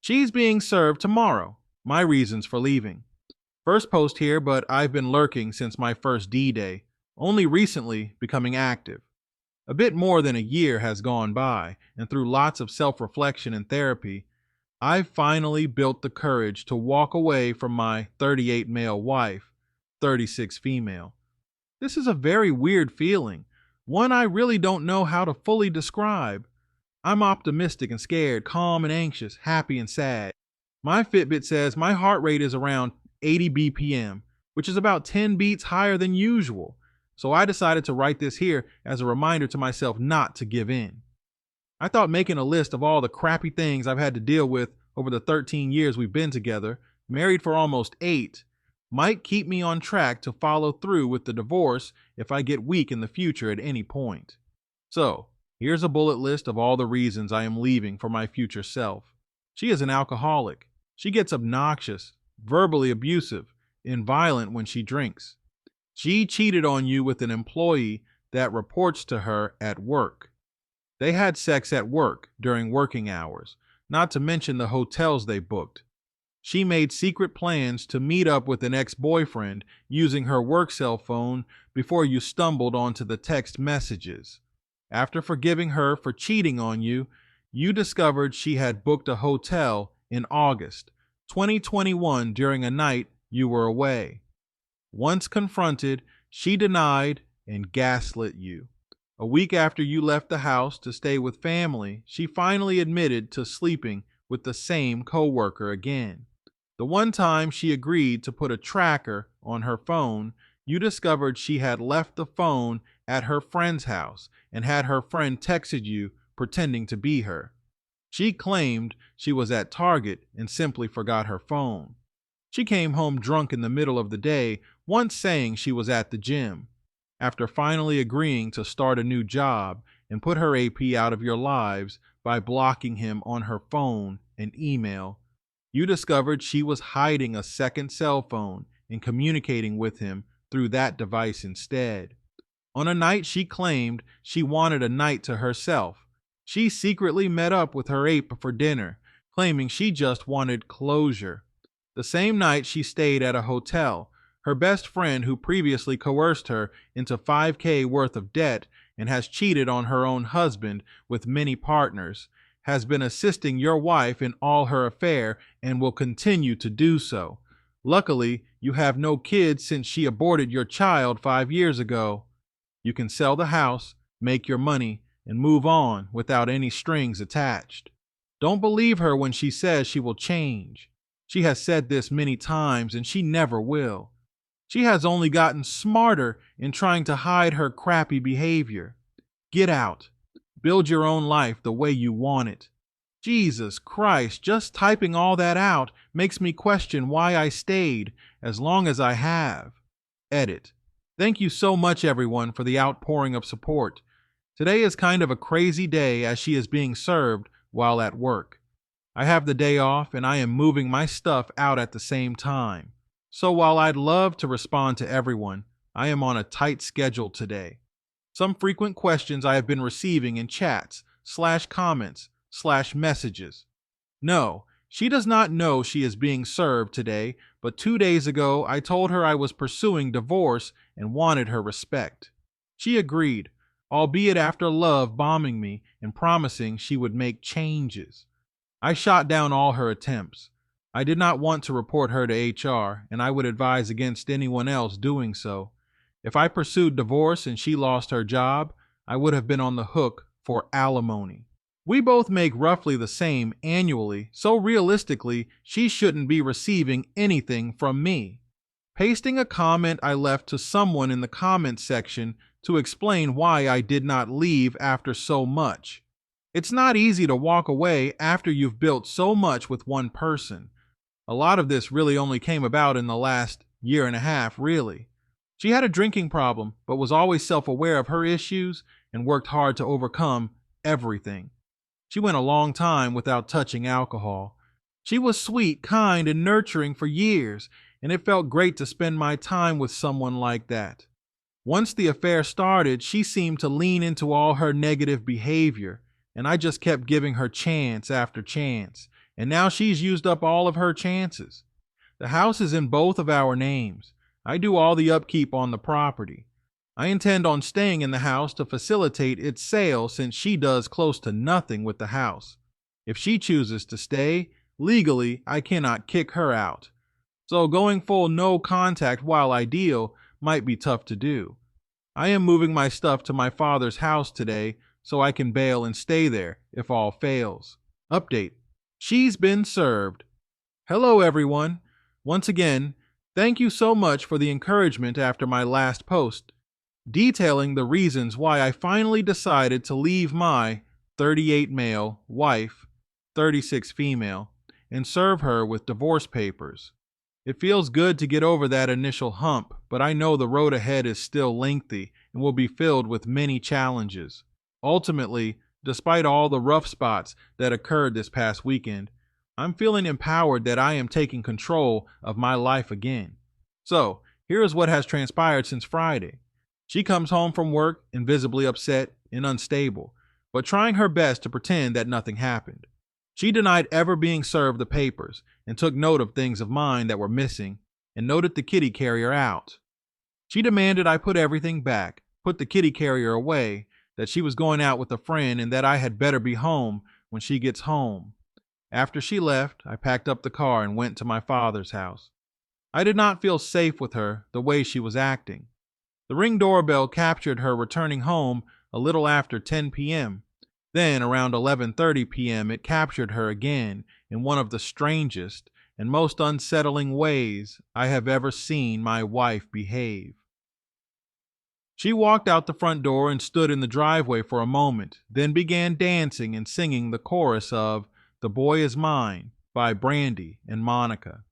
She's being served tomorrow. My reasons for leaving. First post here, but I've been lurking since my first D-Day, only recently becoming active. A bit more than a year has gone by, and through lots of self-reflection and therapy, I've finally built the courage to walk away from my 38 male wife, 36 female. This is a very weird feeling, one I really don't know how to fully describe. I'm optimistic and scared, calm and anxious, happy and sad. My Fitbit says my heart rate is around 80 BPM, which is about 10 beats higher than usual. So I decided to write this here as a reminder to myself not to give in. I thought making a list of all the crappy things I've had to deal with over the 13 years we've been together, married for almost 8, might keep me on track to follow through with the divorce if I get weak in the future at any point. So, here's a bullet list of all the reasons I am leaving for my future self. She is an alcoholic. She gets obnoxious, verbally abusive, and violent when she drinks. She cheated on you with an employee that reports to her at work. They had sex at work during working hours, not to mention the hotels they booked. She made secret plans to meet up with an ex-boyfriend using her work cell phone before you stumbled onto the text messages. After forgiving her for cheating on you, you discovered she had booked a hotel in August 2021 during a night you were away. Once confronted, she denied and gaslit you. A week after you left the house to stay with family, she finally admitted to sleeping with the same coworker again. The one time she agreed to put a tracker on her phone, you discovered she had left the phone at her friend's house and had her friend texted you pretending to be her. She claimed she was at Target and simply forgot her phone. She came home drunk in the middle of the day, once saying she was at the gym. After finally agreeing to start a new job and put her AP out of your lives by blocking him on her phone and email, you discovered she was hiding a second cell phone and communicating with him through that device instead. On a night she claimed she wanted a night to herself, she secretly met up with her ape for dinner, claiming she just wanted closure. The same night she stayed at a hotel, her best friend who previously coerced her into $5,000 worth of debt and has cheated on her own husband with many partners, has been assisting your wife in all her affair and will continue to do so. Luckily, you have no kids since she aborted your child 5 years ago. You can sell the house, make your money, and move on without any strings attached. Don't believe her when she says she will change. She has said this many times and she never will. She has only gotten smarter in trying to hide her crappy behavior. Get out. Build your own life the way you want it. Jesus Christ, just typing all that out makes me question why I stayed as long as I have. Edit. Thank you so much, everyone, for the outpouring of support. Today is kind of a crazy day as she is being served while at work. I have the day off and I am moving my stuff out at the same time. So while I'd love to respond to everyone, I am on a tight schedule today. Some frequent questions I have been receiving in chats, /comments, /messages. No, she does not know she is being served today, but 2 days ago I told her I was pursuing divorce and wanted her respect. She agreed, albeit after love bombing me and promising she would make changes. I shot down all her attempts. I did not want to report her to HR, and I would advise against anyone else doing so. If I pursued divorce and she lost her job, I would have been on the hook for alimony. We both make roughly the same annually, so realistically, she shouldn't be receiving anything from me. Pasting a comment I left to someone in the comments section to explain why I did not leave after so much. It's not easy to walk away after you've built so much with one person. A lot of this really only came about in the last year and a half, really. She had a drinking problem, but was always self-aware of her issues and worked hard to overcome everything. She went a long time without touching alcohol. She was sweet, kind, and nurturing for years, and it felt great to spend my time with someone like that. Once the affair started, she seemed to lean into all her negative behavior, and I just kept giving her chance after chance, and now she's used up all of her chances. The house is in both of our names. I do all the upkeep on the property. I intend on staying in the house to facilitate its sale since she does close to nothing with the house. If she chooses to stay, legally, I cannot kick her out. So going full no contact, while ideal, might be tough to do. I am moving my stuff to my father's house today so I can bail and stay there if all fails. Update. She's been served. Hello, everyone. Once again, thank you so much for the encouragement after my last post, detailing the reasons why I finally decided to leave my 38 male wife, 36 female, and serve her with divorce papers. It feels good to get over that initial hump, but I know the road ahead is still lengthy and will be filled with many challenges. Ultimately, despite all the rough spots that occurred this past weekend, I'm feeling empowered that I am taking control of my life again. So, here is what has transpired since Friday. She comes home from work invisibly upset and unstable, but trying her best to pretend that nothing happened. She denied ever being served the papers and took note of things of mine that were missing and noted the kitty carrier out. She demanded I put everything back, put the kitty carrier away, that she was going out with a friend and that I had better be home when she gets home. After she left, I packed up the car and went to my father's house. I did not feel safe with her the way she was acting. The Ring doorbell captured her returning home a little after 10 p.m. Then, around 11:30 p.m., it captured her again in one of the strangest and most unsettling ways I have ever seen my wife behave. She walked out the front door and stood in the driveway for a moment, then began dancing and singing the chorus of "The Boy Is Mine" by Brandy and Monica.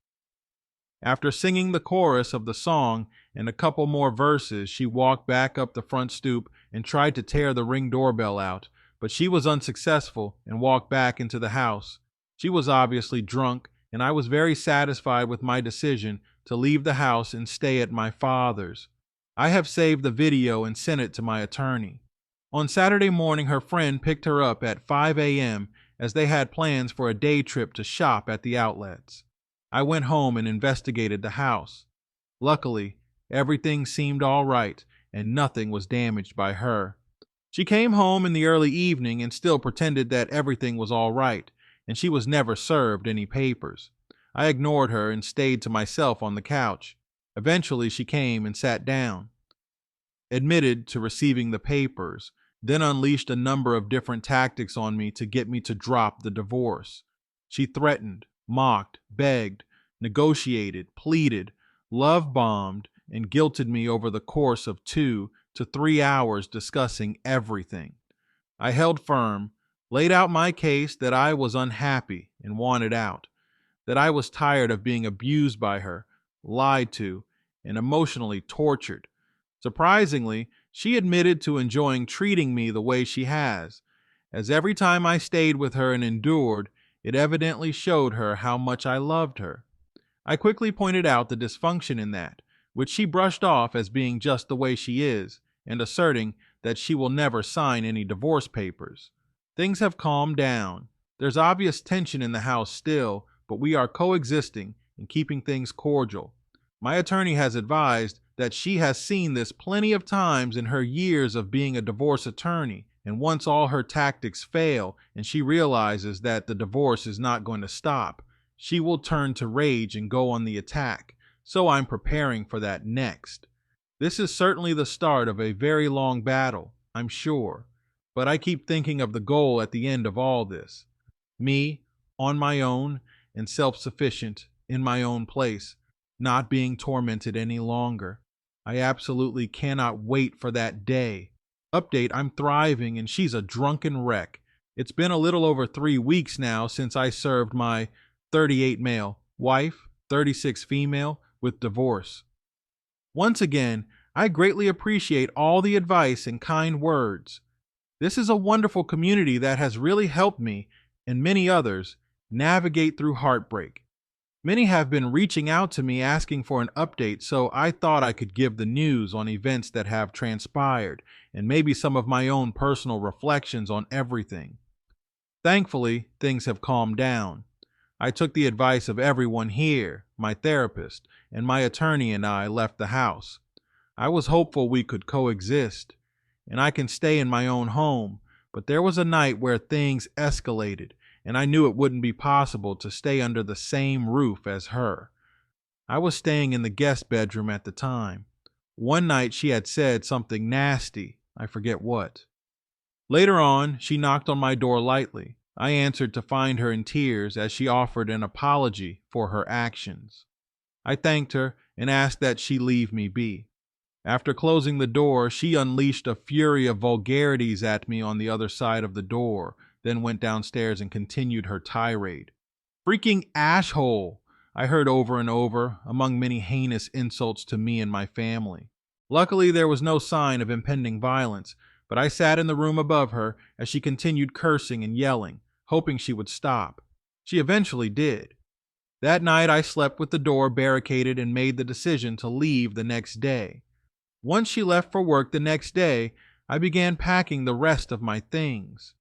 After singing the chorus of the song and a couple more verses, she walked back up the front stoop and tried to tear the Ring doorbell out, but she was unsuccessful and walked back into the house. She was obviously drunk, and I was very satisfied with my decision to leave the house and stay at my father's. I have saved the video and sent it to my attorney. On Saturday morning, her friend picked her up at 5 a.m. as they had plans for a day trip to shop at the outlets. I went home and investigated the house. Luckily, everything seemed all right and nothing was damaged by her. She came home in the early evening and still pretended that everything was all right, and she was never served any papers. I ignored her and stayed to myself on the couch. Eventually, she came and sat down, admitted to receiving the papers, then unleashed a number of different tactics on me to get me to drop the divorce. She threatened, mocked, begged, negotiated, pleaded, love-bombed, and guilted me over the course of 2 to 3 hours discussing everything. I held firm, laid out my case that I was unhappy and wanted out, that I was tired of being abused by her, lied to, and emotionally tortured. Surprisingly, she admitted to enjoying treating me the way she has, as every time I stayed with her and endured, it evidently showed her how much I loved her. I quickly pointed out the dysfunction in that, which she brushed off as being just the way she is, and asserting that she will never sign any divorce papers. Things have calmed down. There's obvious tension in the house still, but we are coexisting and keeping things cordial. My attorney has advised that she has seen this plenty of times in her years of being a divorce attorney, and once all her tactics fail and she realizes that the divorce is not going to stop, she will turn to rage and go on the attack. So I'm preparing for that next. This is certainly the start of a very long battle, I'm sure, but I keep thinking of the goal at the end of all this. Me, on my own, and self-sufficient, in my own place, not being tormented any longer. I absolutely cannot wait for that day. Update, I'm thriving and she's a drunken wreck. It's been a little over 3 weeks now since I served my 38 male wife, 36 female, with divorce. Once again, I greatly appreciate all the advice and kind words. This is a wonderful community that has really helped me and many others navigate through heartbreak. Many have been reaching out to me asking for an update, so I thought I could give the news on events that have transpired and maybe some of my own personal reflections on everything. Thankfully, things have calmed down. I took the advice of everyone here, my therapist, and my attorney and I left the house. I was hopeful we could coexist, and I can stay in my own home, but there was a night where things escalated, and I knew it wouldn't be possible to stay under the same roof as her. I was staying in the guest bedroom at the time. One night she had said something nasty, I forget what. Later on, she knocked on my door lightly. I answered to find her in tears as she offered an apology for her actions. I thanked her and asked that she leave me be. After closing the door, she unleashed a fury of vulgarities at me on the other side of the door, then went downstairs and continued her tirade. Freaking ashhole, I heard over and over, among many heinous insults to me and my family. Luckily, there was no sign of impending violence, but I sat in the room above her as she continued cursing and yelling, hoping she would stop. She eventually did. That night, I slept with the door barricaded and made the decision to leave the next day. Once she left for work the next day, I began packing the rest of my things.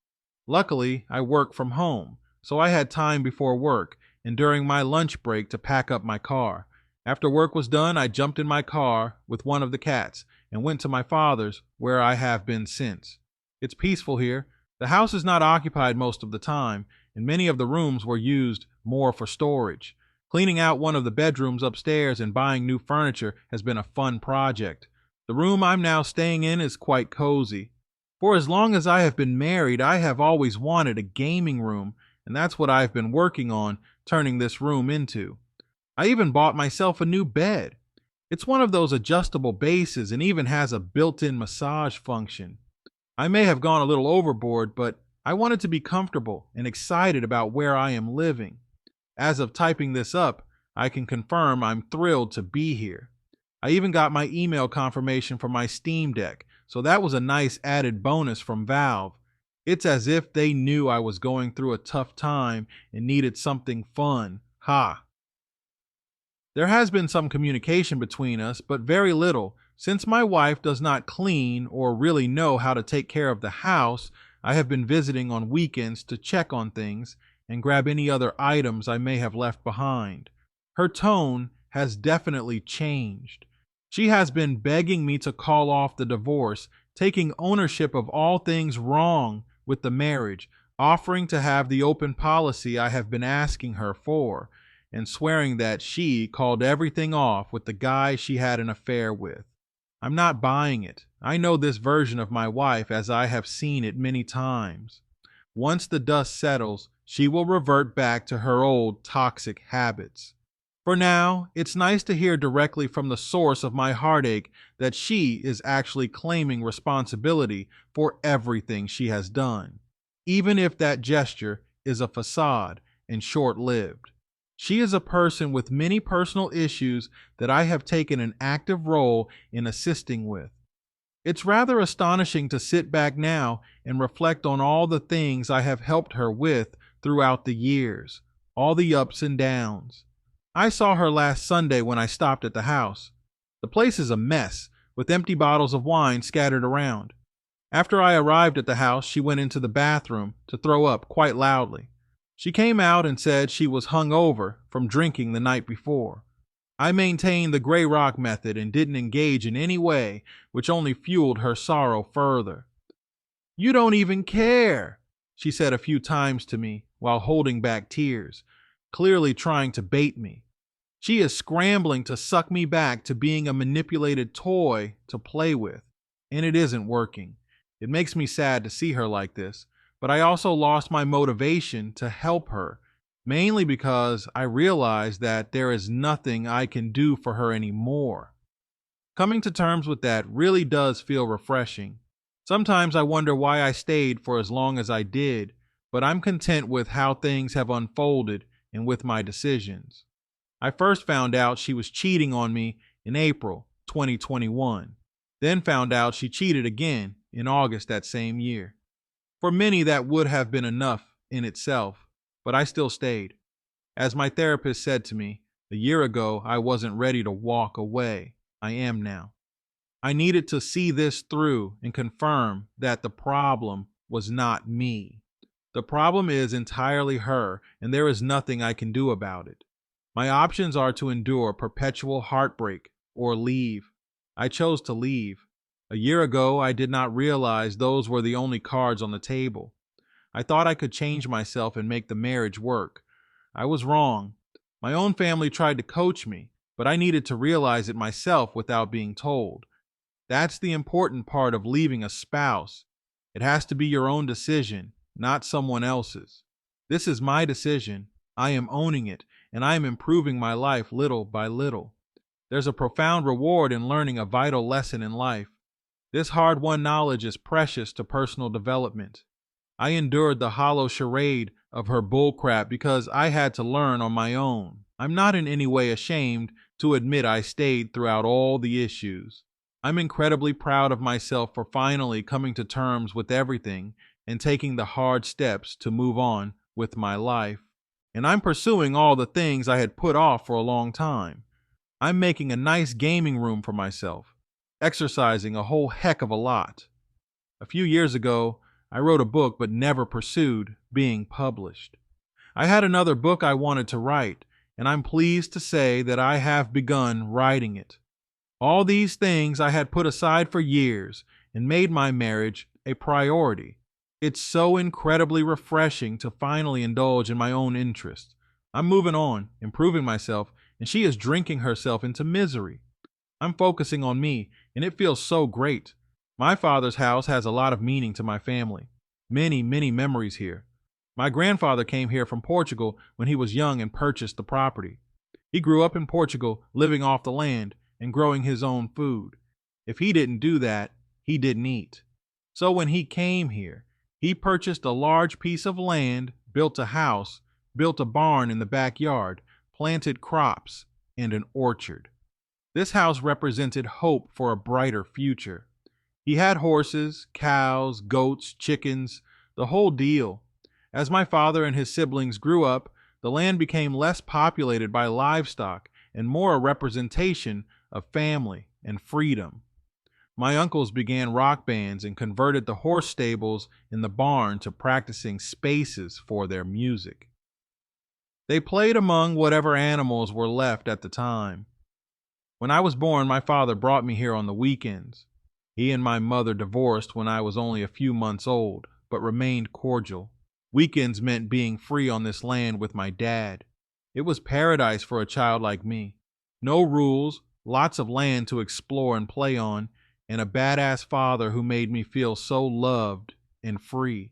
Luckily, I work from home, so I had time before work and during my lunch break to pack up my car. After work was done, I jumped in my car with one of the cats and went to my father's, where I have been since. It's peaceful here. The house is not occupied most of the time, and many of the rooms were used more for storage. Cleaning out one of the bedrooms upstairs and buying new furniture has been a fun project. The room I'm now staying in is quite cozy. For as long as I have been married, I have always wanted a gaming room, and that's what I've been working on turning this room into. I even bought myself a new bed. It's one of those adjustable bases and even has a built-in massage function. I may have gone a little overboard, but I wanted to be comfortable and excited about where I am living. As of typing this up, I can confirm I'm thrilled to be here. I even got my email confirmation for my Steam Deck, so that was a nice added bonus from Valve. It's as if they knew I was going through a tough time and needed something fun. Ha! There has been some communication between us, but very little. Since my wife does not clean or really know how to take care of the house, I have been visiting on weekends to check on things and grab any other items I may have left behind. Her tone has definitely changed. She has been begging me to call off the divorce, taking ownership of all things wrong with the marriage, offering to have the open policy I have been asking her for, and swearing that she called everything off with the guy she had an affair with. I'm not buying it. I know this version of my wife as I have seen it many times. Once the dust settles, she will revert back to her old toxic habits. For now, it's nice to hear directly from the source of my heartache that she is actually claiming responsibility for everything she has done, even if that gesture is a facade and short-lived. She is a person with many personal issues that I have taken an active role in assisting with. It's rather astonishing to sit back now and reflect on all the things I have helped her with throughout the years, all the ups and downs. I saw her last Sunday when I stopped at the house. The place is a mess, with empty bottles of wine scattered around. After I arrived at the house, she went into the bathroom to throw up quite loudly. She came out and said she was hungover from drinking the night before. I maintained the gray rock method and didn't engage in any way, which only fueled her sorrow further. "You don't even care," she said a few times to me while holding back tears, clearly trying to bait me. She is scrambling to suck me back to being a manipulated toy to play with, and it isn't working. It makes me sad to see her like this, but I also lost my motivation to help her, mainly because I realized that there is nothing I can do for her anymore. Coming to terms with that really does feel refreshing. Sometimes I wonder why I stayed for as long as I did, but I'm content with how things have unfolded and with my decisions. I first found out she was cheating on me in April 2021, then found out she cheated again in August that same year. For many, that would have been enough in itself, but I still stayed. As my therapist said to me, a year ago, I wasn't ready to walk away. I am now. I needed to see this through and confirm that the problem was not me. The problem is entirely her, and there is nothing I can do about it. My options are to endure perpetual heartbreak or leave. I chose to leave. A year ago, I did not realize those were the only cards on the table. I thought I could change myself and make the marriage work. I was wrong. My own family tried to coach me, but I needed to realize it myself without being told. That's the important part of leaving a spouse. It has to be your own decision, not someone else's. This is my decision. I am owning it, and I am improving my life little by little. There's a profound reward in learning a vital lesson in life. This hard-won knowledge is precious to personal development. I endured the hollow charade of her bullcrap because I had to learn on my own. I'm not in any way ashamed to admit I stayed throughout all the issues. I'm incredibly proud of myself for finally coming to terms with everything and taking the hard steps to move on with my life. And I'm pursuing all the things I had put off for a long time. I'm making a nice gaming room for myself, exercising a whole heck of a lot. A few years ago, I wrote a book but never pursued being published. I had another book I wanted to write, and I'm pleased to say that I have begun writing it. All these things I had put aside for years and made my marriage a priority. It's so incredibly refreshing to finally indulge in my own interests. I'm moving on, improving myself, and she is drinking herself into misery. I'm focusing on me, and it feels so great. My father's house has a lot of meaning to my family. Many, many memories here. My grandfather came here from Portugal when he was young and purchased the property. He grew up in Portugal, living off the land and growing his own food. If he didn't do that, he didn't eat. So when he came here, he purchased a large piece of land, built a house, built a barn in the backyard, planted crops, and an orchard. This house represented hope for a brighter future. He had horses, cows, goats, chickens, the whole deal. As my father and his siblings grew up, the land became less populated by livestock and more a representation of family and freedom. My uncles began rock bands and converted the horse stables in the barn to practicing spaces for their music. They played among whatever animals were left at the time. When I was born, my father brought me here on the weekends. He and my mother divorced when I was only a few months old, but remained cordial. Weekends meant being free on this land with my dad. It was paradise for a child like me. No rules, lots of land to explore and play on, and a badass father who made me feel so loved and free.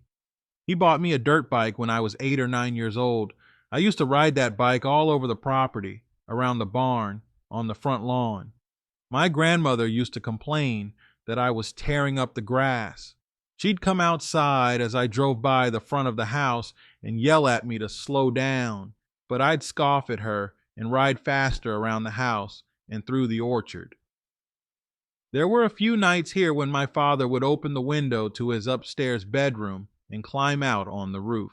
He bought me a dirt bike when I was 8 or 9 years old. I used to ride that bike all over the property, around the barn, on the front lawn. My grandmother used to complain that I was tearing up the grass. She'd come outside as I drove by the front of the house and yell at me to slow down, but I'd scoff at her and ride faster around the house and through the orchard. There were a few nights here when my father would open the window to his upstairs bedroom and climb out on the roof.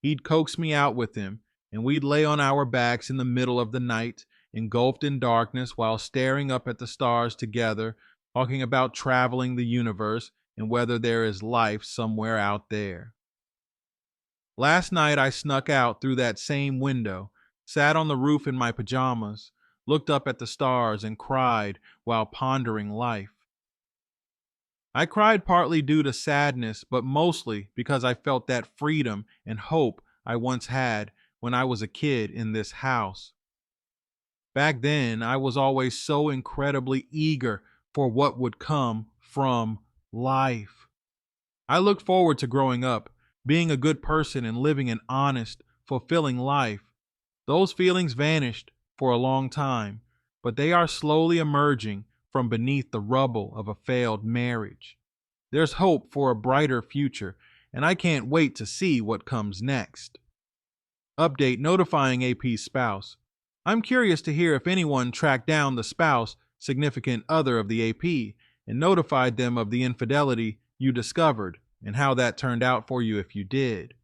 He'd coax me out with him, and we'd lay on our backs in the middle of the night, engulfed in darkness while staring up at the stars together, talking about traveling the universe and whether there is life somewhere out there. Last night I snuck out through that same window, sat on the roof in my pajamas, looked up at the stars and cried while pondering life. I cried partly due to sadness, but mostly because I felt that freedom and hope I once had when I was a kid in this house. Back then, I was always so incredibly eager for what would come from life. I looked forward to growing up, being a good person and living an honest, fulfilling life. Those feelings vanished for a long time, but they are slowly emerging from beneath the rubble of a failed marriage. There's hope for a brighter future, and I can't wait to see what comes next. Update notifying AP's spouse. I'm curious to hear if anyone tracked down the spouse, significant other of the AP, and notified them of the infidelity you discovered and how that turned out for you if you did.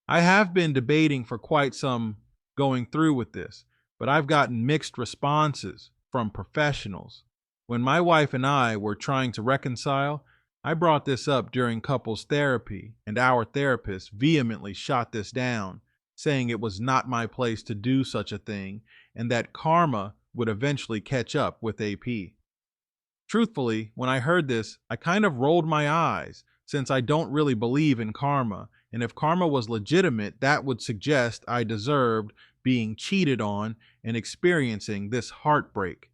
I have been debating for quite some going through with this, but I've gotten mixed responses from professionals. When my wife and I were trying to reconcile, I brought this up during couples therapy, and our therapist vehemently shot this down, saying it was not my place to do such a thing and that karma would eventually catch up with AP. Truthfully, when I heard this, I kind of rolled my eyes since I don't really believe in karma, and if karma was legitimate, that would suggest I deserved being cheated on and experiencing this heartbreak.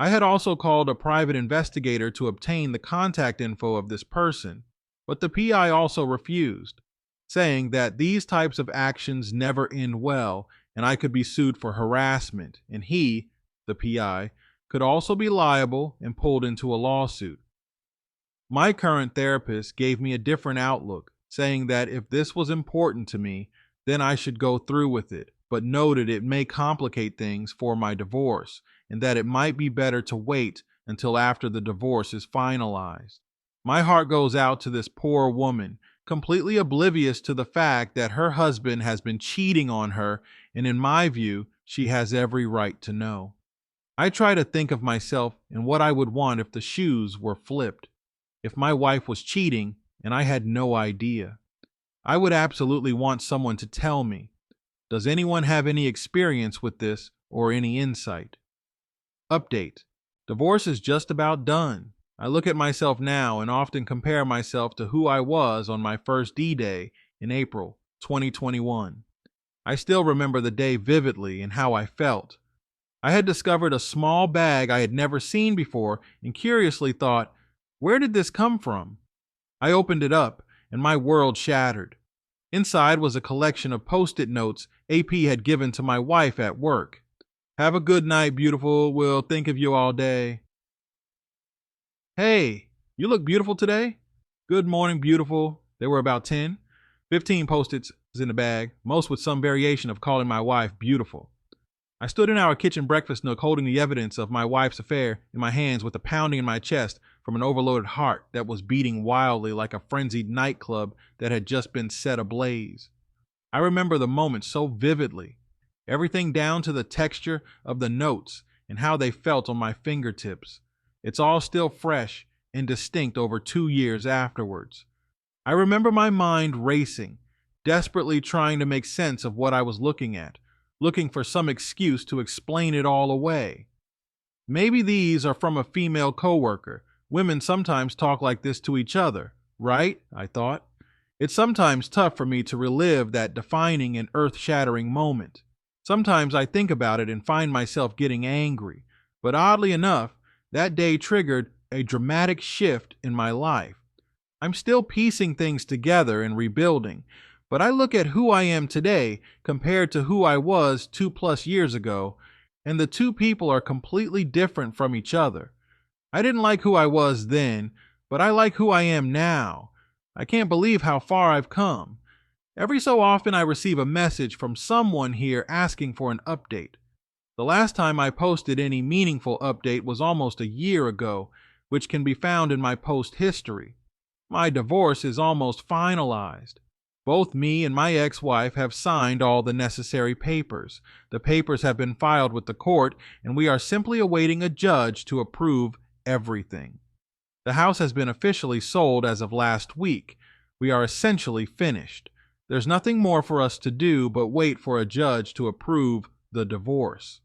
I had also called a private investigator to obtain the contact info of this person, but the PI also refused, saying that these types of actions never end well and I could be sued for harassment, and he, the PI, could also be liable and pulled into a lawsuit. My current therapist gave me a different outlook, saying that if this was important to me, then I should go through with it, but noted it may complicate things for my divorce and that it might be better to wait until after the divorce is finalized. My heart goes out to this poor woman, completely oblivious to the fact that her husband has been cheating on her, and in my view, she has every right to know. I try to think of myself and what I would want if the shoes were flipped. If my wife was cheating and I had no idea, I would absolutely want someone to tell me. Does anyone have any experience with this or any insight? Update. Divorce is just about done. I look at myself now and often compare myself to who I was on my first D-Day in April 2021. I still remember the day vividly and how I felt. I had discovered a small bag I had never seen before and curiously thought, where did this come from? I opened it up and my world shattered. Inside was a collection of Post-it notes AP had given to my wife at work. Have a good night, beautiful. We'll think of you all day. Hey, you look beautiful today. Good morning, beautiful. There were about 10, 15 Post-its in the bag, most with some variation of calling my wife beautiful. I stood in our kitchen breakfast nook holding the evidence of my wife's affair in my hands with a pounding in my chest from an overloaded heart that was beating wildly like a frenzied nightclub that had just been set ablaze. I remember the moment so vividly, everything down to the texture of the notes and how they felt on my fingertips. It's all still fresh and distinct over 2 years afterwards. I remember my mind racing, desperately trying to make sense of what I was looking at, looking for some excuse to explain it all away. Maybe these are from a female coworker. Women sometimes talk like this to each other, right? I thought. It's sometimes tough for me to relive that defining and earth-shattering moment. Sometimes I think about it and find myself getting angry. But oddly enough, that day triggered a dramatic shift in my life. I'm still piecing things together and rebuilding, but I look at who I am today compared to who I was 2+ years ago, and the two people are completely different from each other. I didn't like who I was then, but I like who I am now. I can't believe how far I've come. Every so often I receive a message from someone here asking for an update. The last time I posted any meaningful update was almost a year ago, which can be found in my post history. My divorce is almost finalized. Both me and my ex-wife have signed all the necessary papers. The papers have been filed with the court, and we are simply awaiting a judge to approve everything. The house has been officially sold as of last week. We are essentially finished. There's nothing more for us to do but wait for a judge to approve the divorce.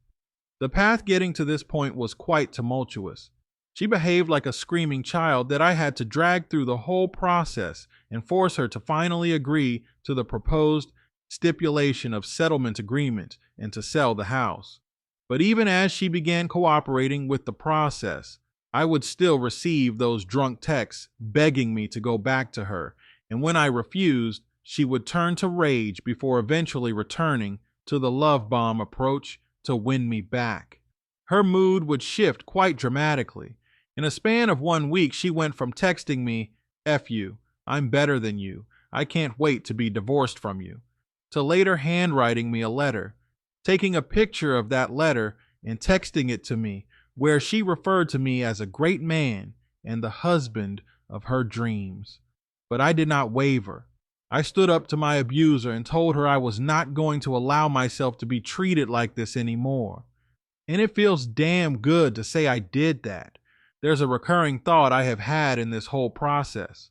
The path getting to this point was quite tumultuous. She behaved like a screaming child that I had to drag through the whole process and force her to finally agree to the proposed stipulation of settlement agreement and to sell the house. But even as she began cooperating with the process, I would still receive those drunk texts begging me to go back to her, and when I refused, she would turn to rage before eventually returning to the love bomb approach to win me back. Her mood would shift quite dramatically. In a span of 1 week, she went from texting me, "F you, I'm better than you, I can't wait to be divorced from you," to later handwriting me a letter, taking a picture of that letter and texting it to me, where she referred to me as a great man and the husband of her dreams. But I did not waver. I stood up to my abuser and told her I was not going to allow myself to be treated like this anymore. And it feels damn good to say I did that. There's a recurring thought I have had in this whole process.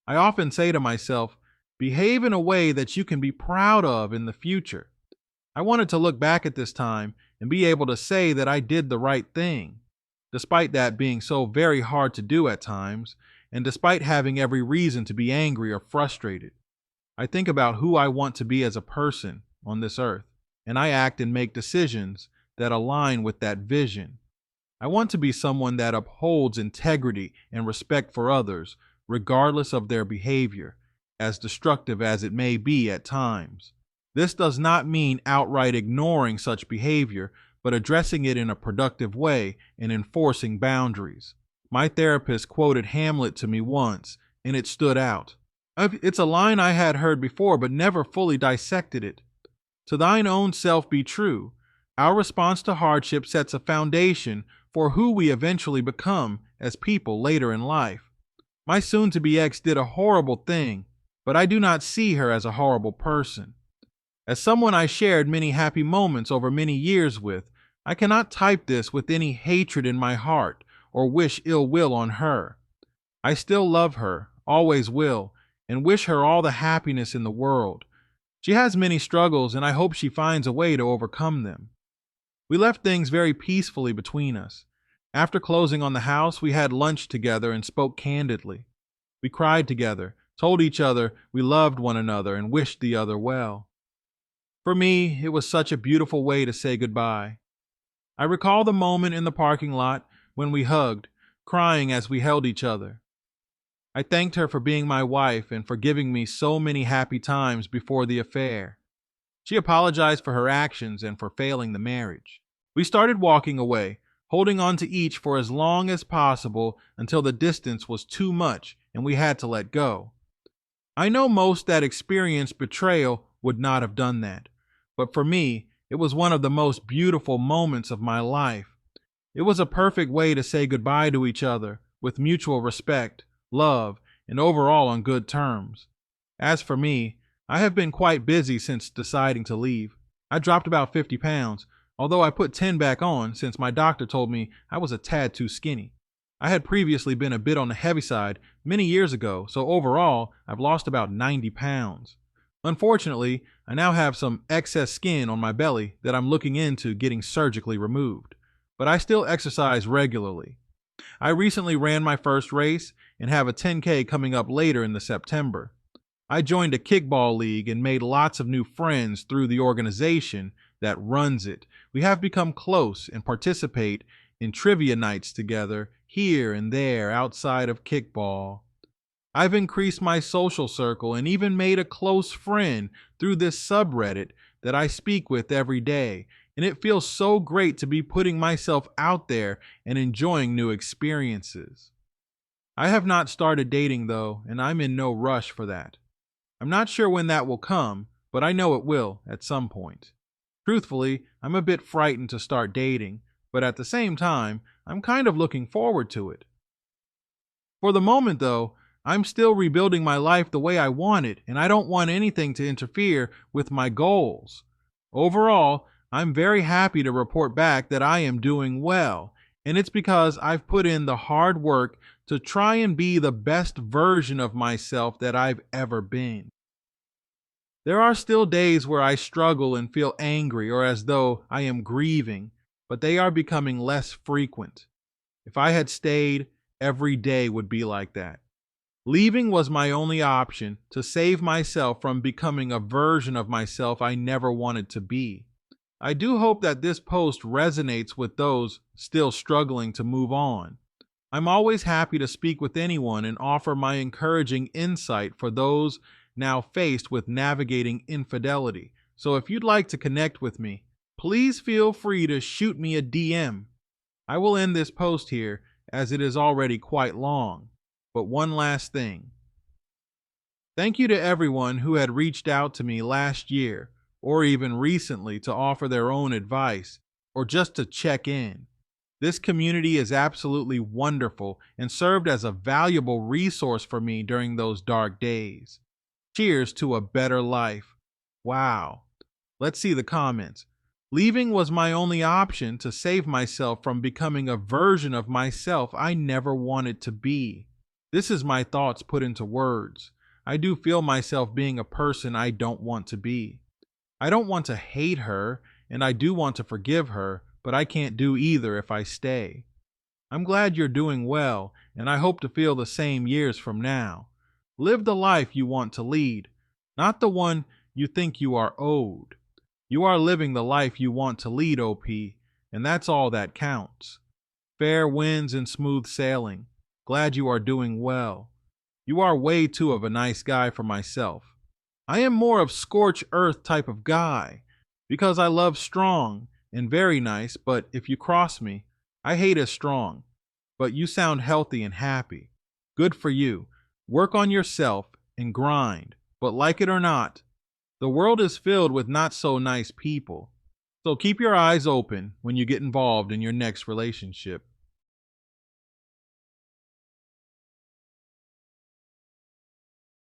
I often say to myself, behave in a way that you can be proud of in the future. I wanted to look back at this time and be able to say that I did the right thing, despite that being so very hard to do at times, and despite having every reason to be angry or frustrated. I think about who I want to be as a person on this earth, and I act and make decisions that align with that vision. I want to be someone that upholds integrity and respect for others, regardless of their behavior, as destructive as it may be at times. This does not mean outright ignoring such behavior, but addressing it in a productive way and enforcing boundaries. My therapist quoted Hamlet to me once, and it stood out. It's a line I had heard before, but never fully dissected it. To thine own self be true. Our response to hardship sets a foundation for who we eventually become as people later in life. My soon-to-be ex did a horrible thing, but I do not see her as a horrible person. As someone I shared many happy moments over many years with, I cannot type this with any hatred in my heart or wish ill will on her. I still love her, always will, and wish her all the happiness in the world. She has many struggles, and I hope she finds a way to overcome them. We left things very peacefully between us. After closing on the house, we had lunch together and spoke candidly. We cried together, told each other we loved one another and wished the other well. For me, it was such a beautiful way to say goodbye. I recall the moment in the parking lot when we hugged, crying as we held each other. I thanked her for being my wife and for giving me so many happy times before the affair. She apologized for her actions and for failing the marriage. We started walking away, holding on to each for as long as possible until the distance was too much and we had to let go. I know most that experienced betrayal would not have done that, but for me, it was one of the most beautiful moments of my life. It was a perfect way to say goodbye to each other with mutual respect, love, and overall on good terms. As for me, I have been quite busy since deciding to leave. I dropped about 50 pounds, although I put 10 back on since my doctor told me I was a tad too skinny. I had previously been a bit on the heavy side many years ago, so overall, I've lost about 90 pounds. Unfortunately, I now have some excess skin on my belly that I'm looking into getting surgically removed, but I still exercise regularly. I recently ran my first race and have a 10K coming up later in the September. I joined a kickball league and made lots of new friends through the organization that runs it. We have become close and participate in trivia nights together here and there outside of kickball. I've increased my social circle and even made a close friend through this subreddit that I speak with every day, and it feels so great to be putting myself out there and enjoying new experiences. I have not started dating though, and I'm in no rush for that. I'm not sure when that will come, but I know it will at some point. Truthfully, I'm a bit frightened to start dating, but at the same time, I'm kind of looking forward to it. For the moment though, I'm still rebuilding my life the way I want it, and I don't want anything to interfere with my goals. Overall, I'm very happy to report back that I am doing well, and it's because I've put in the hard work to try and be the best version of myself that I've ever been. There are still days where I struggle and feel angry or as though I am grieving, but they are becoming less frequent. If I had stayed, every day would be like that. Leaving was my only option to save myself from becoming a version of myself I never wanted to be. I do hope that this post resonates with those still struggling to move on. I'm always happy to speak with anyone and offer my encouraging insight for those now faced with navigating infidelity. So if you'd like to connect with me, please feel free to shoot me a DM. I will end this post here as it is already quite long. But one last thing. Thank you to everyone who had reached out to me last year or even recently to offer their own advice or just to check in. This community is absolutely wonderful and served as a valuable resource for me during those dark days. Cheers to a better life. Wow. Let's see the comments. Leaving was my only option to save myself from becoming a version of myself I never wanted to be. This is my thoughts put into words. I do feel myself being a person I don't want to be. I don't want to hate her, and I do want to forgive her, but I can't do either if I stay. I'm glad you're doing well, and I hope to feel the same years from now. Live the life you want to lead, not the one you think you are owed. You are living the life you want to lead, OP, and that's all that counts. Fair winds and smooth sailing. Glad you are doing well. You are way too of a nice guy for myself. I am more of scorch earth type of guy because I love strong and very nice, but if you cross me, I hate as strong. But you sound healthy and happy. Good for you. Work on yourself and grind. But like it or not, the world is filled with not so nice people. So keep your eyes open when you get involved in your next relationship.